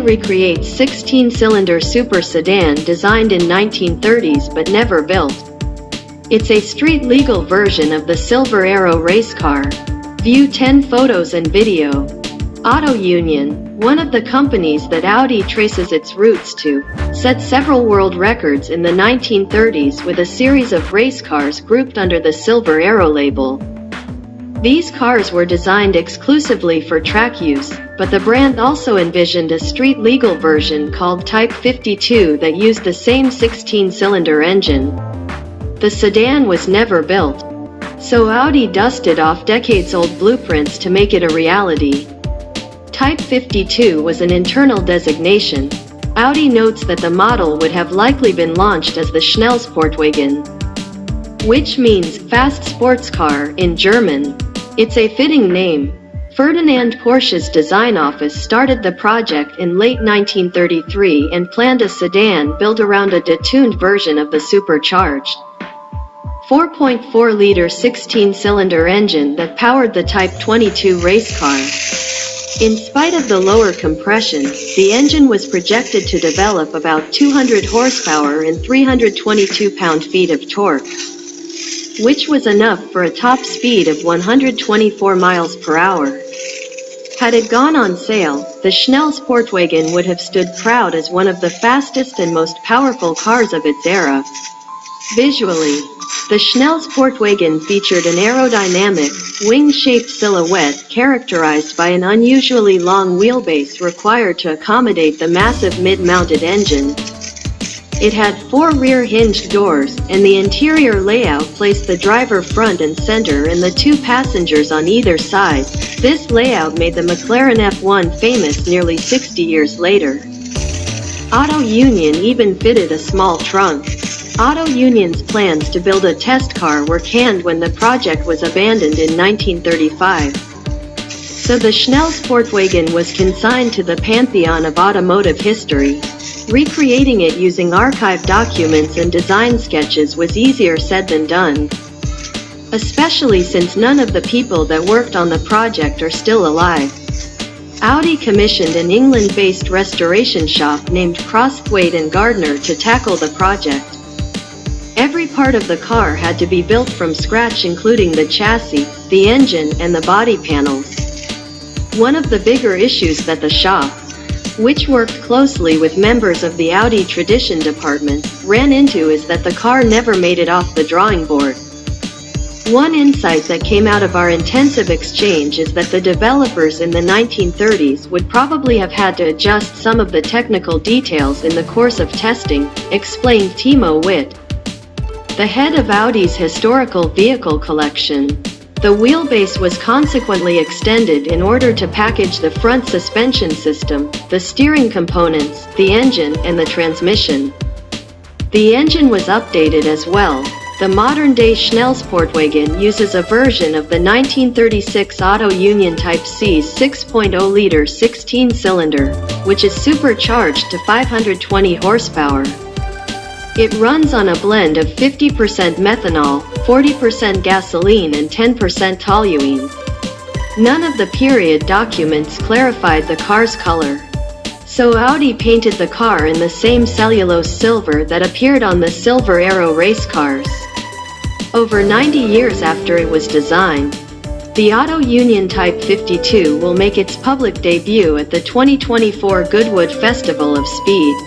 Audi recreates 16-cylinder super sedan designed in 1930s but never built. It's a street-legal version of the Silver Arrow race car. View 10 photos and video. Auto Union, one of the companies that Audi traces its roots to, set several world records in the 1930s with a series of race cars grouped under the Silver Arrow label. These cars were designed exclusively for track use, but the brand also envisioned a street-legal version called Type 52 that used the same 16-cylinder engine. The sedan was never built, so Audi dusted off decades-old blueprints to make it a reality. Type 52 was an internal designation. Audi notes that the model would have likely been launched as the Schnellsportwagen, which means fast sports car in German. It's a fitting name. Ferdinand Porsche's design office started the project in late 1933 and planned a sedan built around a detuned version of the supercharged 4.4-liter 16-cylinder engine that powered the Type 22 race car. In spite of the lower compression, the engine was projected to develop about 200 horsepower and 322 pound-feet of torque, which was enough for a top speed of 124 miles per hour. Had it gone on sale, the Schnellsportwagen would have stood proud as one of the fastest and most powerful cars of its era. Visually, the Schnellsportwagen featured an aerodynamic, wing-shaped silhouette characterized by an unusually long wheelbase required to accommodate the massive mid-mounted engine. It had 4 rear hinged doors, and the interior layout placed the driver front and center and the 2 passengers on either side. This layout made the McLaren F1 famous nearly 60 years later. Auto Union even fitted a small trunk. Auto Union's plans to build a test car were canned when the project was abandoned in 1935. So the Schnellsportwagen was consigned to the pantheon of automotive history. Recreating it using archive documents and design sketches was easier said than done, especially since none of the people that worked on the project are still alive. Audi commissioned an England-based restoration shop named Crosthwaite & Gardner to tackle the project. Every part of the car had to be built from scratch, including the chassis, the engine, and the body panels. One of the bigger issues that the shop, which worked closely with members of the Audi tradition department, ran into is that the car never made it off the drawing board. One insight that came out of our intensive exchange is that the developers in the 1930s would probably have had to adjust some of the technical details in the course of testing, explained Timo Witt, the head of Audi's historical vehicle collection. The wheelbase was consequently extended in order to package the front suspension system, the steering components, the engine, and the transmission. The engine was updated as well. The modern-day Schnellsportwagen uses a version of the 1936 Auto Union Type C's 6.0-liter 16-cylinder, which is supercharged to 520 horsepower. It runs on a blend of 50% methanol, 40% gasoline and 10% toluene. None of the period documents clarified the car's color, so Audi painted the car in the same cellulose silver that appeared on the Silver Arrow race cars. Over 90 years after it was designed, the Auto Union Type 52 will make its public debut at the 2024 Goodwood Festival of Speed.